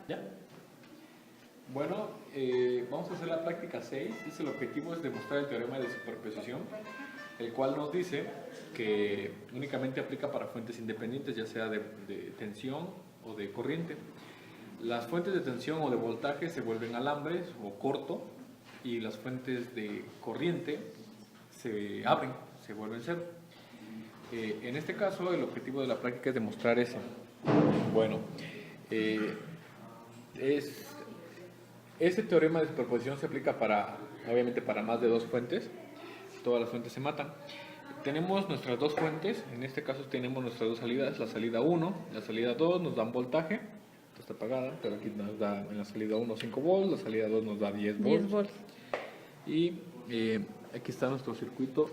¿Ya? Bueno, vamos a hacer la práctica 6. El objetivo es demostrar el teorema de superposición, el cual nos dice que únicamente aplica para fuentes independientes, ya sea de tensión o de corriente. Las fuentes de tensión o de voltaje se vuelven alambres o corto, y las fuentes de corriente se abren, se vuelven cero. En este caso, el objetivo de la práctica es demostrar ese. Bueno, este teorema de superposición se aplica obviamente para más de dos fuentes. Todas las fuentes se matan. Tenemos nuestras dos fuentes, en este caso tenemos nuestras dos salidas, la salida 1, la salida 2 nos dan voltaje, está apagada, pero aquí nos da en la salida 1 5 volts, la salida 2 nos da 10 volts. 10 volts. Y aquí está nuestro circuito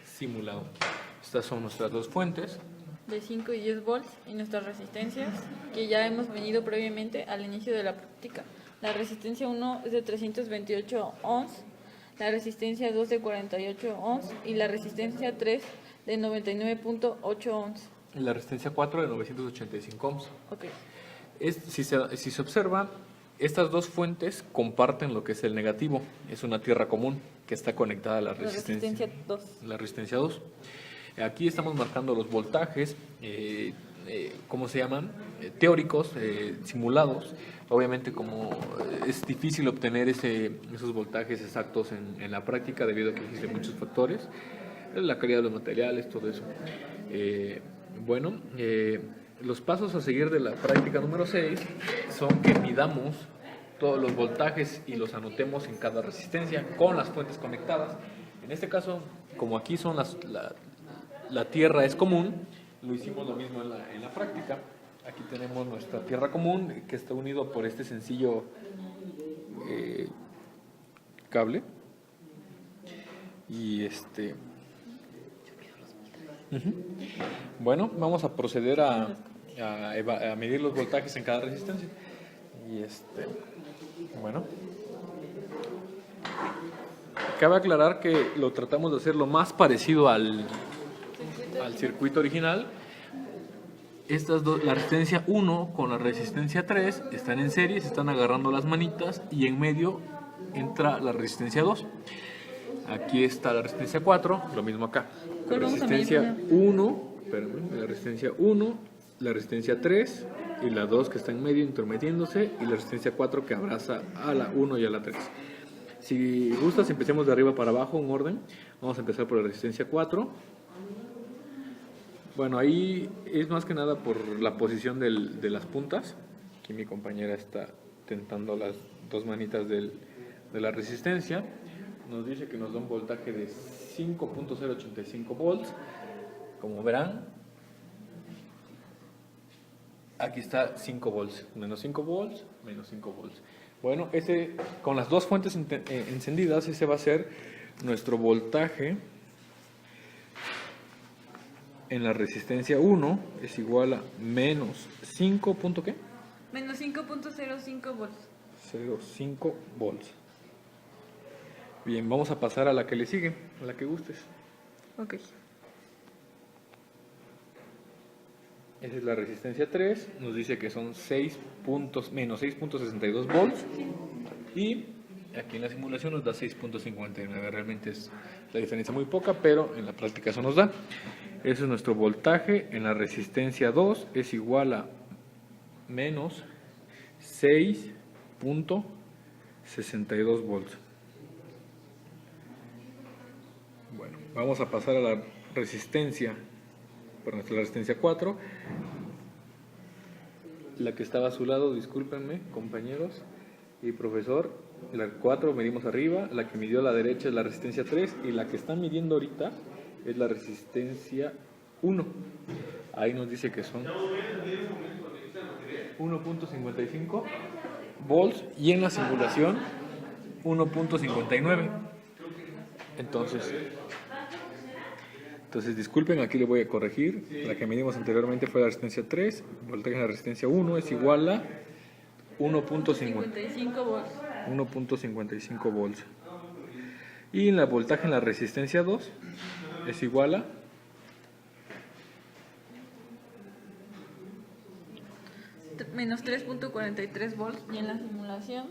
simulado. Estas son nuestras dos fuentes. De 5 y 10 volts y nuestras resistencias que ya hemos venido previamente al inicio de la práctica. La resistencia 1 es de 328 ohms, la resistencia 2 de 48 ohms y la resistencia 3 de 99.8 ohms. Y la resistencia 4 de 985 ohms. Okay. Si se observa, estas dos fuentes comparten lo que es el negativo. Es una tierra común que está conectada a la resistencia 2. La resistencia 2. Aquí estamos marcando los voltajes, ¿cómo se llaman? Teóricos, simulados. Obviamente, como es difícil obtener esos voltajes exactos en la práctica debido a que existen muchos factores, la calidad de los materiales, todo eso. Los pasos a seguir de la práctica número 6 son que midamos todos los voltajes y los anotemos en cada resistencia con las fuentes conectadas. En este caso, como aquí son la tierra es común, lo hicimos lo mismo en la práctica. Aquí tenemos nuestra tierra común que está unido por este sencillo cable. Y Bueno, vamos a proceder a medir los voltajes en cada resistencia. Y bueno, cabe aclarar que lo tratamos de hacer lo más parecido al circuito original. Estas dos, la resistencia 1 con la resistencia 3 están en serie, se están agarrando las manitas y en medio entra la resistencia 2. Aquí está la resistencia 4, lo mismo acá. La resistencia 1, la resistencia 1, la resistencia 3 y la 2 que está en medio intermediándose, y la resistencia 4 que abraza a la 1 y a la 3. Si gustas, empecemos de arriba para abajo en orden. Vamos a empezar por la resistencia 4. Bueno, ahí es más que nada por la posición de las puntas. Aquí mi compañera está tentando las dos manitas de la resistencia. Nos dice que nos da un voltaje de 5.085 volts. Como verán, aquí está 5 volts, menos 5 volts, menos 5 volts. Bueno, con las dos fuentes encendidas, ese va a ser nuestro voltaje en la resistencia 1, es igual a menos 5. ¿Qué? Menos 5.05 volts. 0,5 volts. Bien, vamos a pasar a la que le sigue, a la que gustes. Ok. Esa es la resistencia 3, nos dice que son menos 6.62 volts, y aquí en la simulación nos da 6.59, realmente es la diferencia muy poca, pero en la práctica eso nos da. Ese es nuestro voltaje en la resistencia 2, es igual a menos 6.62 volts. Bueno, vamos a pasar a la resistencia, por nuestra resistencia 4, la que estaba a su lado, discúlpenme compañeros y profesor. La 4 medimos arriba, la que midió a la derecha es la resistencia 3, y la que están midiendo ahorita es la resistencia 1. Ahí nos dice que son 1.55 volts y en la simulación 1.59. Entonces disculpen, aquí le voy a corregir. La que medimos anteriormente fue la resistencia 3, voltaje en la resistencia 1 es igual a 1.55 volts. 1.55 volts. Y la voltaje en la resistencia 2 es igual a menos 3.43 volts y en la simulación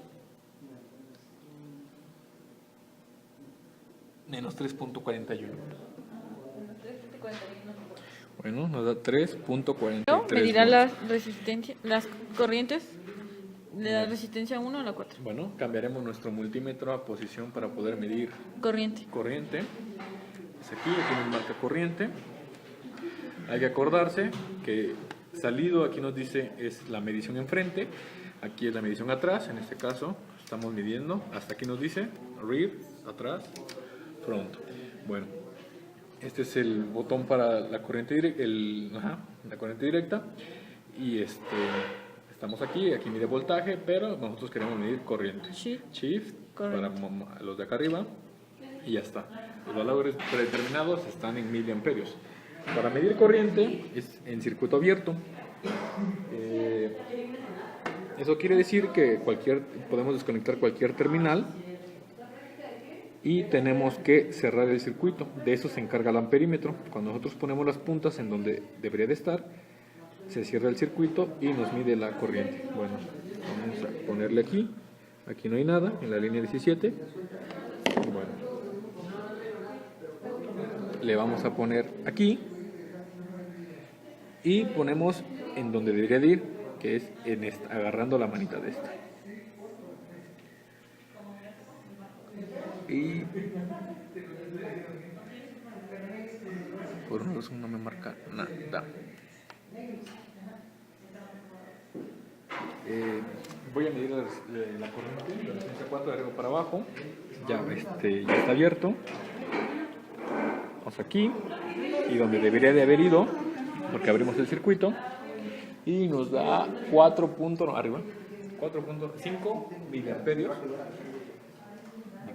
Menos 3.41. menos 3.41. Bueno, nos da 3.43. Medirá volts. las corrientes de la resistencia 1 a la 4. Bueno, cambiaremos nuestro multímetro a posición para poder medir Corriente. corriente. Es aquí nos marca corriente. Hay que acordarse que salido aquí nos dice es la medición enfrente, aquí es la medición atrás. En este caso estamos midiendo, hasta aquí nos dice rear, atrás, front. Bueno, este es el botón para la corriente la corriente directa y estamos aquí mide voltaje, pero nosotros queremos medir corriente. Shift para los de acá arriba y ya está. Los valores predeterminados están en miliamperios. Para medir corriente es en circuito abierto. Eso quiere decir que podemos desconectar cualquier terminal y tenemos que cerrar el circuito. De eso se encarga el amperímetro. Cuando nosotros ponemos las puntas en donde debería de estar, se cierra el circuito y nos mide la corriente. Bueno, vamos a ponerle aquí. Aquí no hay nada, en la línea 17. Bueno, le vamos a poner aquí y ponemos en donde debería de ir, que es en agarrando la manita de esta. Y por una razón no me marca nada. Voy a medir la corriente, la resistencia 4 de arriba para abajo. Ya está abierto. Vamos aquí y donde debería de haber ido, porque abrimos el circuito y nos da 4.5 miliamperios.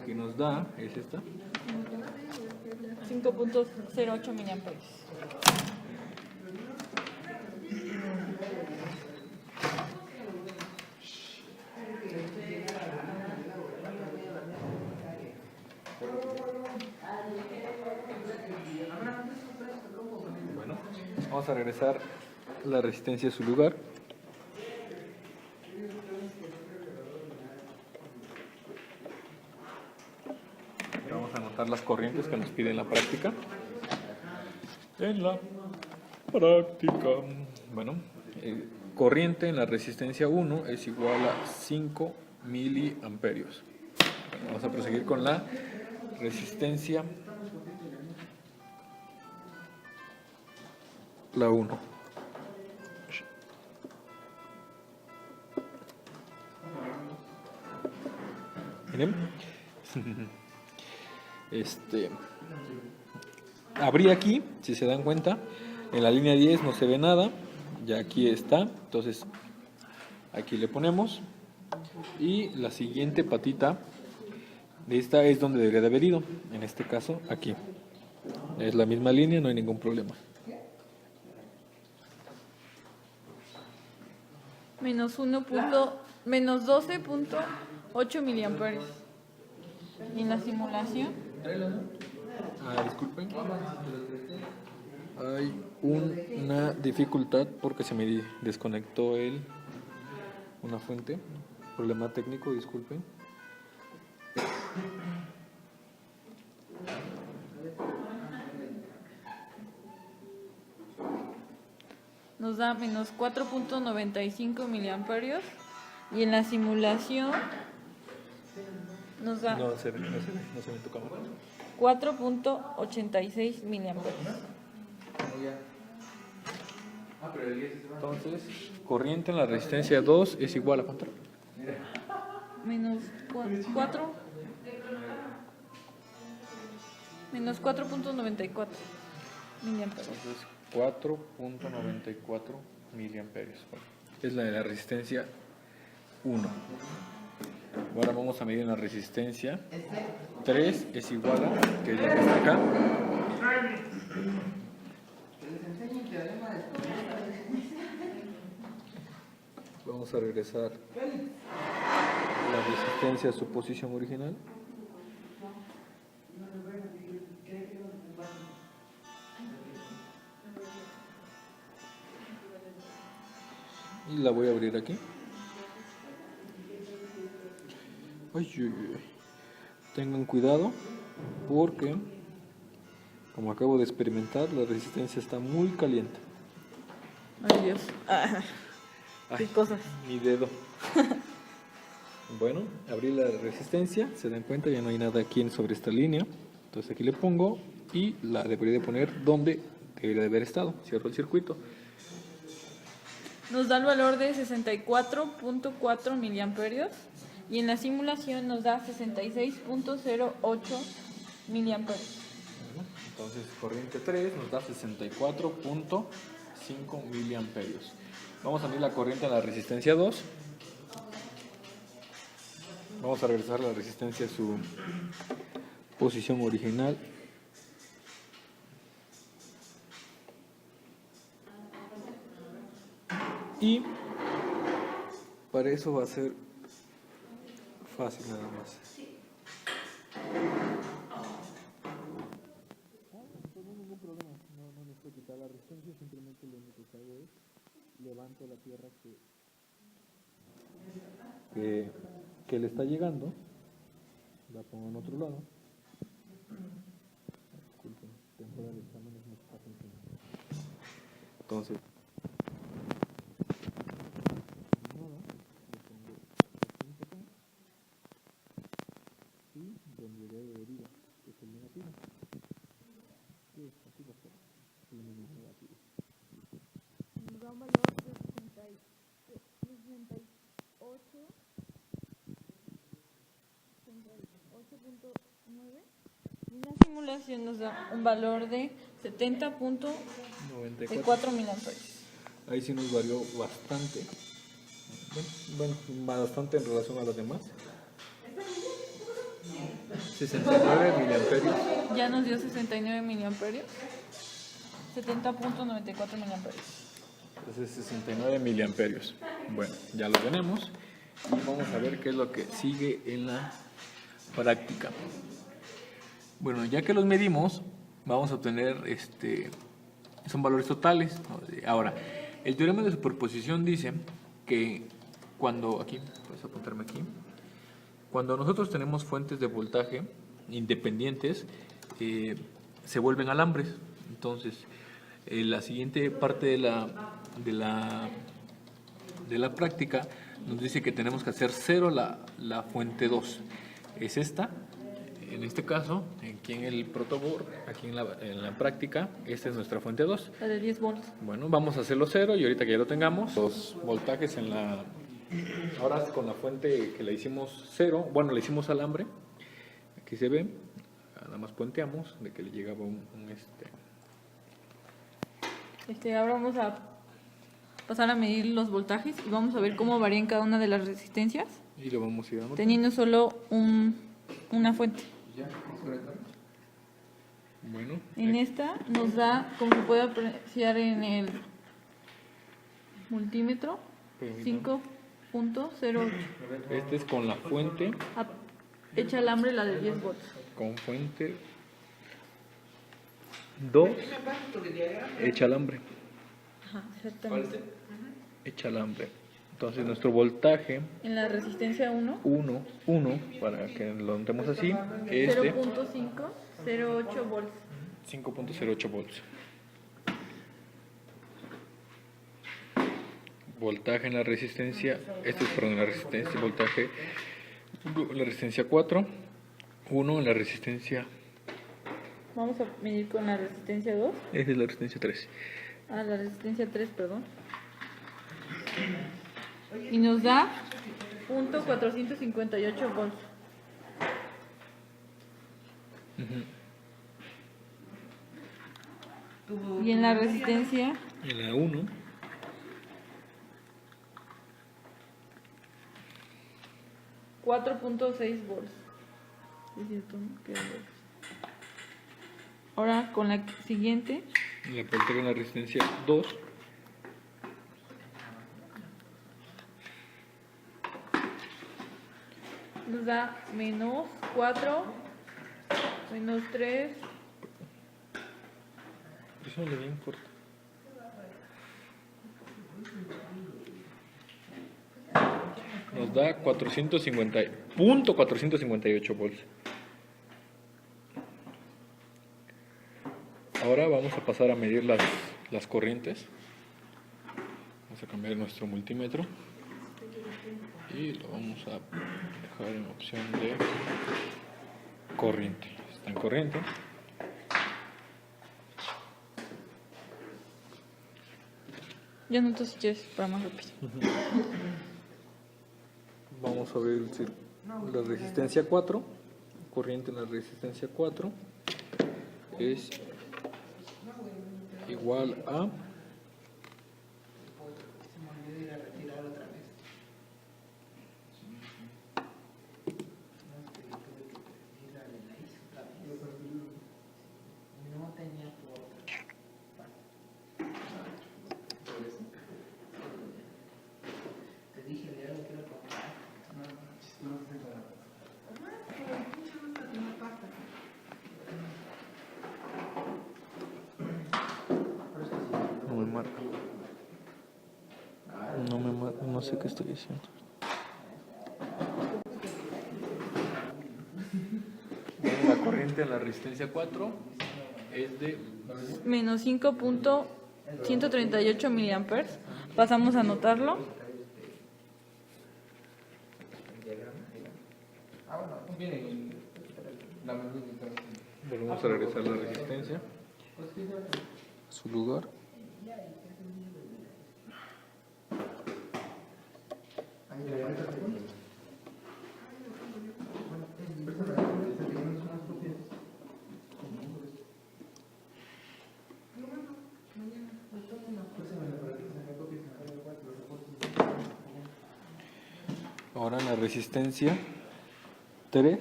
Aquí nos da, es esta, 5.08 miliamperios. Bueno, vamos a regresar la resistencia a su lugar. Vamos a anotar las corrientes que nos pide en la práctica. Bueno, corriente en la resistencia 1 es igual a 5 miliamperios. Bueno, vamos a proseguir con la resistencia la 1. Miren. Abrí aquí, si se dan cuenta, en la línea 10 no se ve nada, ya aquí está, entonces aquí le ponemos y la siguiente patita de esta es donde debería de haber ido, en este caso aquí. Es la misma línea, no hay ningún problema. Menos 12.8 miliamperios. En la simulación Disculpen. Hay una dificultad porque se me desconectó una fuente. Problema técnico, disculpen. nos da menos 4.95 miliamperios y en la simulación nos da No se ve en tu cámara. 4.86 miliamperios. Entonces, corriente en la resistencia 2 es igual a ¿cuánto? Menos 4. Menos 4.94 miliamperios. Entonces, 4.94 miliamperios. Bueno, es la de la resistencia 1. Ahora vamos a medir la resistencia 3 es igual a, que es la que está acá. Vamos a regresar la resistencia a su posición original. y la voy a abrir aquí. Ay, uy, uy. Tengan cuidado porque, como acabo de experimentar, la resistencia está muy caliente. Ay, Dios. Qué Ay, cosas. mi dedo. Bueno, abrí la resistencia, se dan cuenta, ya no hay nada aquí sobre esta línea. Entonces aquí le pongo y la debería de poner donde debería de haber estado. Cierro el circuito. Nos da el valor de 64.4 miliamperios y en la simulación nos da 66.08 miliamperios. Bueno, entonces corriente 3 nos da 64.5 miliamperios. Vamos a medir la corriente en la resistencia 2. Vamos a regresar la resistencia a su posición original. Y para eso va a ser fácil nada más. No hay ningún problema, no necesito quitar la resistencia, simplemente lo único que hago es levanto la tierra que le está llegando, la pongo en otro lado. Disculpen, temporada de exámenes no está funcionando. Entonces, y donde deriva, que es el negativo. Sí, así va a ser. El negativo. Nos da un valor de 68.9 y en la simulación nos da un valor de 70.4 miliamperios. Ahí sí nos varió bastante. Bueno, bastante en relación a los demás. 69 miliamperios. Ya nos dio 69 miliamperios, 70.94 miliamperios. Entonces 69 miliamperios. Bueno, ya lo tenemos. Y vamos a ver qué es lo que sigue en la práctica. Bueno, ya que los medimos, vamos a obtener son valores totales. Ahora, el teorema de superposición dice que cuando puedes apuntarme aquí. Cuando nosotros tenemos fuentes de voltaje independientes, se vuelven alambres. Entonces, la siguiente parte de la práctica nos dice que tenemos que hacer cero la fuente 2. Es esta. En este caso, aquí en el protoboard, aquí en la práctica, esta es nuestra fuente 2. La de 10 volts. Bueno, vamos a hacerlo cero y ahorita que ya lo tengamos, los voltajes ahora con la fuente que la hicimos cero, bueno, la hicimos alambre, aquí se ve, nada más puenteamos de que le llegaba Ahora vamos a pasar a medir los voltajes y vamos a ver cómo varían cada una de las resistencias, y lo vamos a ir anotando. teniendo solo una fuente. Ya, bueno, En esta nos da, como se puede apreciar en el multímetro, 5.08. este es con la fuente, Hecha alambre la de 10 volts. con fuente 2, hecha alambre, Ajá, exactamente. hecha alambre. Entonces nuestro voltaje En la resistencia 1, 1, para que lo notemos así, es de 0.508 volts. 5.08 volts. Voltaje en la resistencia, la resistencia, voltaje en la resistencia 4, 1 en la resistencia, Vamos a medir con la resistencia 2. esa es la resistencia 3. La resistencia 3, perdón. Y nos da .458 volts. Y en la resistencia En la 1, .6 volts. Es cierto, ¿no? ¿Qué volts? Ahora con la siguiente la voltaje en la resistencia 2, nos da -4, -3, eso le bien fuerte. nos da 458 volts. Ahora vamos a pasar a medir las corrientes. Vamos a cambiar nuestro multímetro y lo vamos a dejar en opción de corriente. Está en corriente. Yo anoto si quieres para más rápido. Vamos a ver la resistencia 4. Corriente en la resistencia 4 es igual a no sé qué estoy haciendo. La corriente en la resistencia 4 es de Menos 5.138 miliamperes. Pasamos a anotarlo. Volvemos a regresar la resistencia a su lugar. Ahora en la resistencia 3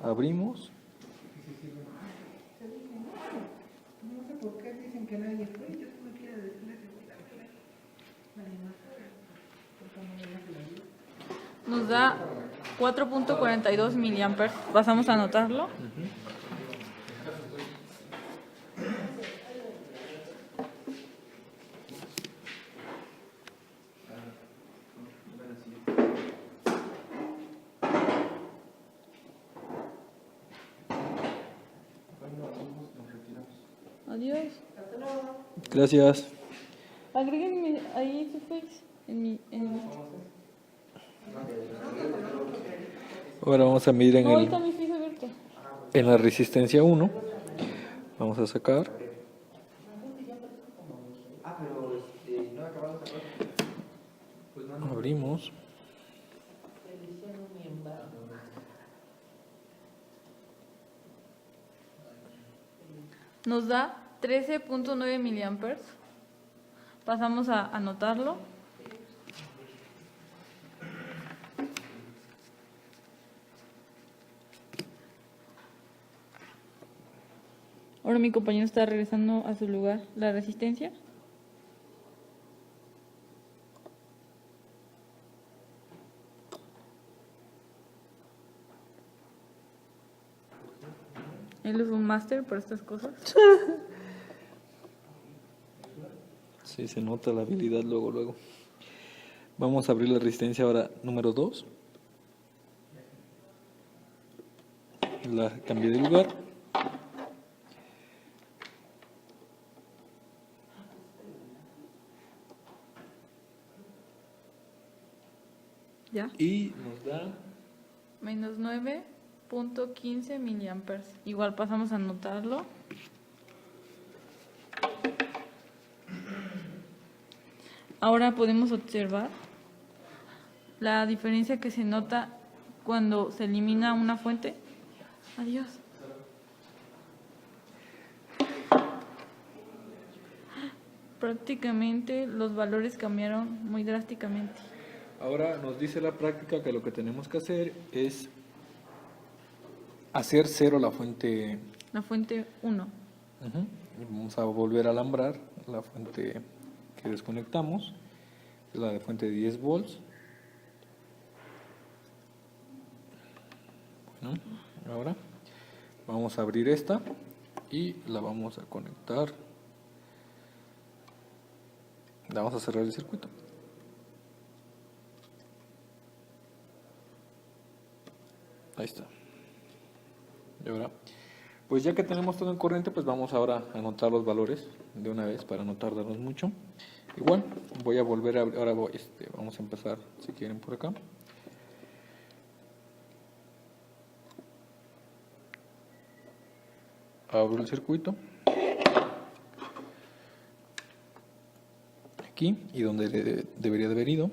abrimos. No sé por qué dicen que nadie fue. Yo no quiero decirles que nadie más fue. Nos da 4.42 miliamperes. Pasamos a anotarlo. Adiós. Gracias. Agréguenme ahí su face. Ahora vamos a medir No, ahí está mi face abierto. en la resistencia 1. Vamos a sacar. Abrimos. Nos da 13.9 miliamperes. Pasamos a anotarlo. Ahora mi compañero está regresando a su lugar. La resistencia. Él es un máster para estas cosas. Sí, se nota la habilidad luego. Vamos a abrir la resistencia ahora número 2. La cambié de lugar. ¿Ya? Y nos da Menos 9.15 miliamperes. Igual pasamos a anotarlo. Ahora podemos observar la diferencia que se nota cuando se elimina una fuente. Adiós. Prácticamente los valores cambiaron muy drásticamente. Ahora nos dice la práctica que lo que tenemos que hacer es hacer cero la fuente. La fuente 1. Vamos a volver a alambrar la fuente que desconectamos, es la de fuente de 10 volts. Bueno, ahora vamos a abrir esta y la vamos a conectar. La vamos a cerrar el circuito. Ahí está. Y ahora, pues ya que tenemos todo en corriente, pues vamos ahora a anotar los valores de una vez para no tardarnos mucho. Igual, voy a volver a ahora vamos a empezar, si quieren, por acá. Abro el circuito. Aquí, y donde debería de haber ido.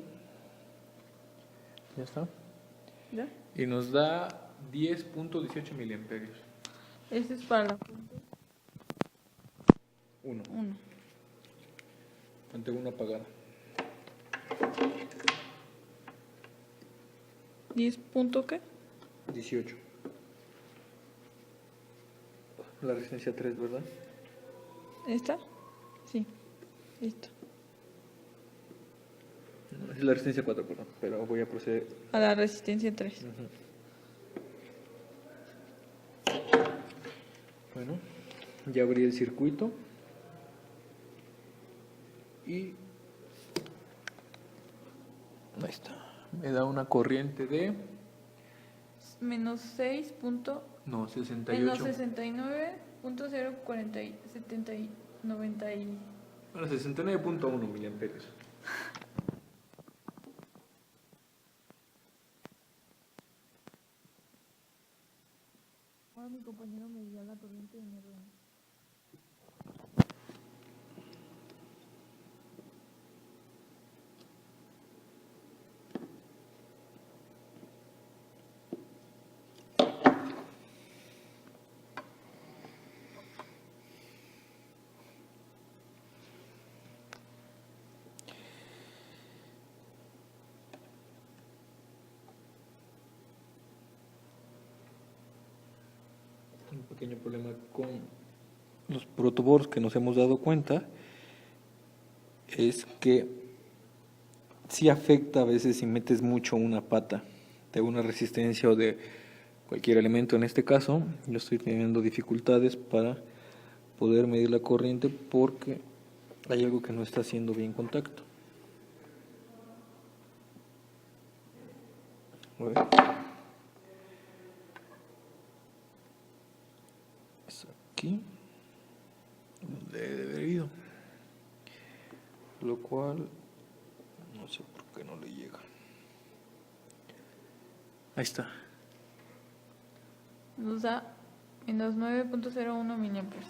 Ya está. ¿Ya? Y nos da 10.18 miliamperios. Este es para la fuente 1. 1. Fuente 1 apagada. 10 punto qué? 18. La resistencia 3, ¿verdad? ¿Esta? Sí. Listo. No, es la resistencia 4, perdón. Pero voy a proceder. A la resistencia 3. Bueno, ya abrí el circuito. Y ahí está. Me da una corriente de... Menos 6 punto... No, Menos 68. 69.040 y... Bueno, 69.1 miliamperios. Ahora mi compañero me dio la corriente en R1. Un pequeño problema con los protoboards que nos hemos dado cuenta es que sí afecta a veces si metes mucho una pata de una resistencia o de cualquier elemento. En este caso, yo estoy teniendo dificultades para poder medir la corriente porque hay algo que no está haciendo bien contacto. A ver. Es aquí donde debe haber ido, lo cual no sé por qué no le llega. Ahí está. Nos da menos 9.01 miliamperes.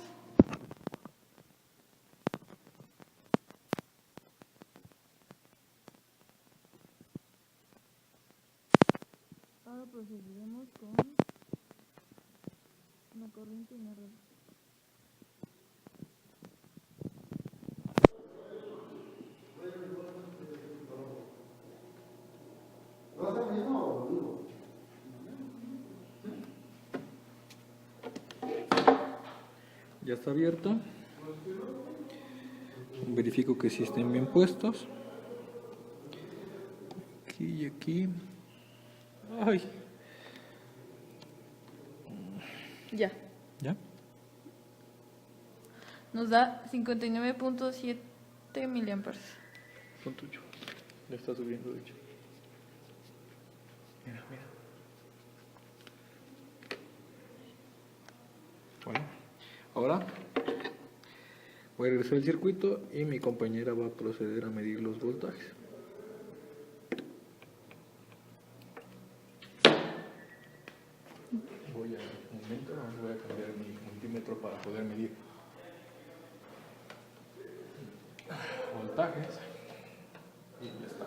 Ahora procederemos con la corriente en R2. Ya está abierto. Verifico que sí estén bien puestos. Aquí y aquí. Ay. Ya. ¿Ya? Nos da 59.7 miliamperes. Son tuyo. Ya está subiendo, de hecho. Mira, mira. Bueno, ahora voy a regresar al circuito y mi compañera va a proceder a medir los voltajes. Voy a, un momento, voy a cambiar mi multímetro para poder medir voltajes. Y ya está.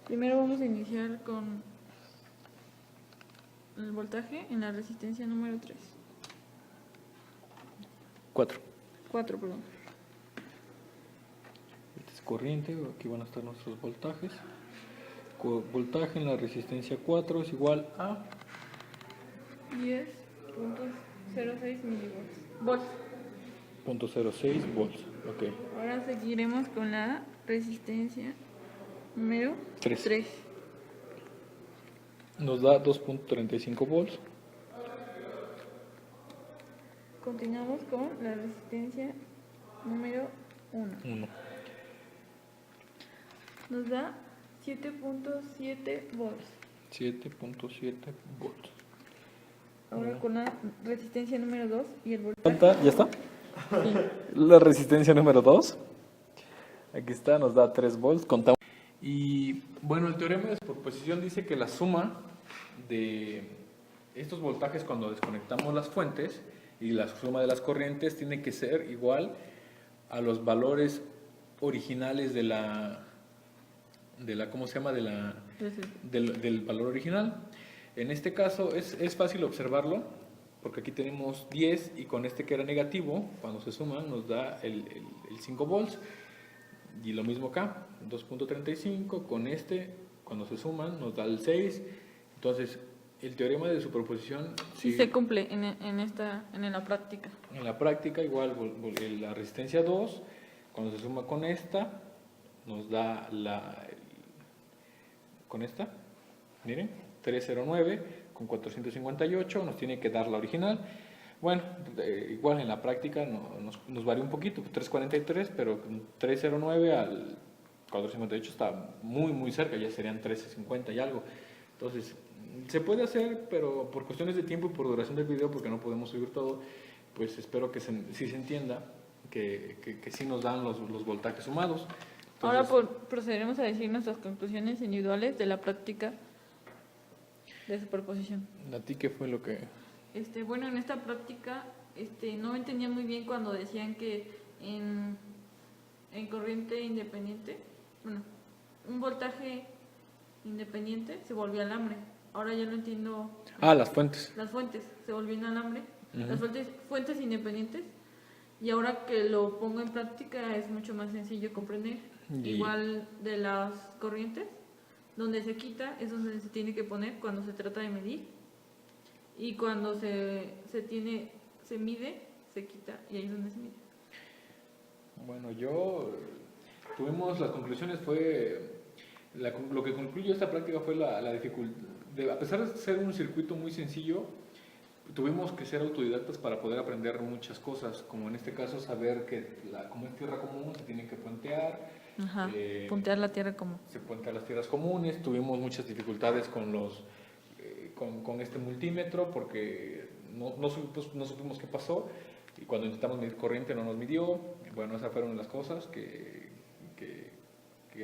Primero vamos a iniciar con el voltaje en la resistencia número 3. 4. 4, perdón. Esta es corriente, aquí van a estar nuestros voltajes. Voltaje en la resistencia 4 es igual a 10.06 milivolts. Volts. 0.06 volts. Ok. Ahora seguiremos con la resistencia número 3. 3. Nos da 2.35 volts. Continuamos con la resistencia número 1. 1. Nos da 7.7 volts. 7.7 volts. Ahora con la resistencia número 2 y el voltaje. ¿Cuánta? ¿Ya está? Sí. La resistencia número 2. Aquí está, nos da 3 volts. Contamos. Y bueno, el teorema de superposición dice que la suma de estos voltajes cuando desconectamos las fuentes y la suma de las corrientes tiene que ser igual a los valores originales de la ¿cómo se llama? Del valor original. En este caso es fácil observarlo, porque aquí tenemos 10 y con este que era negativo, cuando se suman nos da el 5 volts. Y lo mismo acá, 2.35, con este, cuando se suman nos da el 6. Entonces, el teorema de superposición Sí se cumple en la práctica. En la práctica igual la resistencia 2, cuando se suma con esta, nos da con esta, miren, 309 con 458, nos tiene que dar la original. Bueno, igual en la práctica nos varía un poquito, 343, pero 309 al 458 está muy muy cerca, ya serían 1350 y algo. Entonces, se puede hacer, pero por cuestiones de tiempo y por duración del video, porque no podemos subir todo, pues espero que sí se entienda que sí nos dan los voltajes sumados. Entonces, Ahora procederemos a decir nuestras conclusiones individuales de la práctica de superposición. ¿a ti qué fue lo que...? Bueno, en esta práctica no entendía muy bien cuando decían que en corriente independiente, bueno, un voltaje independiente se volvía alambre. Ahora ya lo entiendo. Las fuentes. Las fuentes se volvían alambre, Ujú. las fuentes independientes, y ahora que lo pongo en práctica es mucho más sencillo comprender. Igual de las corrientes, donde se quita es donde se tiene que poner cuando se trata de medir, y cuando se mide, se quita, y ahí es donde se mide. Bueno, tuvimos las conclusiones, lo que concluyó esta práctica fue la dificultad, a pesar de ser un circuito muy sencillo, tuvimos que ser autodidactas para poder aprender muchas cosas, como en este caso saber que como es tierra común se tiene que puentear. Ajá, puntear la tierra común. Se puentean las tierras comunes, tuvimos muchas dificultades con este multímetro porque no supimos qué pasó, y cuando intentamos medir corriente no nos midió. Bueno, esas fueron las cosas que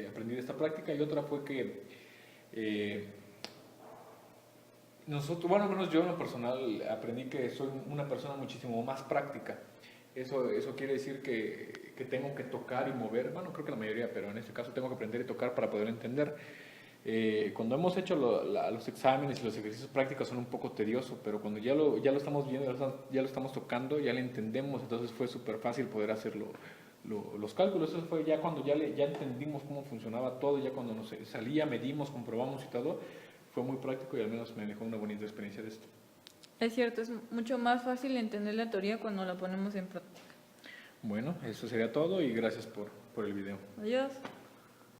aprendí de esta práctica. Y otra fue que nosotros, bueno, al menos yo en lo personal aprendí que soy una persona muchísimo más práctica. Eso quiere decir que tengo que tocar y mover, bueno, creo que la mayoría, pero en este caso tengo que aprender y tocar para poder entender. Cuando hemos hecho los exámenes y los ejercicios prácticos son un poco tediosos, pero cuando ya lo estamos viendo, ya lo estamos tocando, ya lo entendemos, entonces fue súper fácil poder hacer los cálculos. Eso fue ya cuando ya entendimos cómo funcionaba todo, ya cuando nos salía, medimos, comprobamos y todo, fue muy práctico y al menos me dejó una bonita experiencia de esto. Es cierto, es mucho más fácil entender la teoría cuando la ponemos en práctica. Bueno, eso sería todo y gracias por el video. Adiós.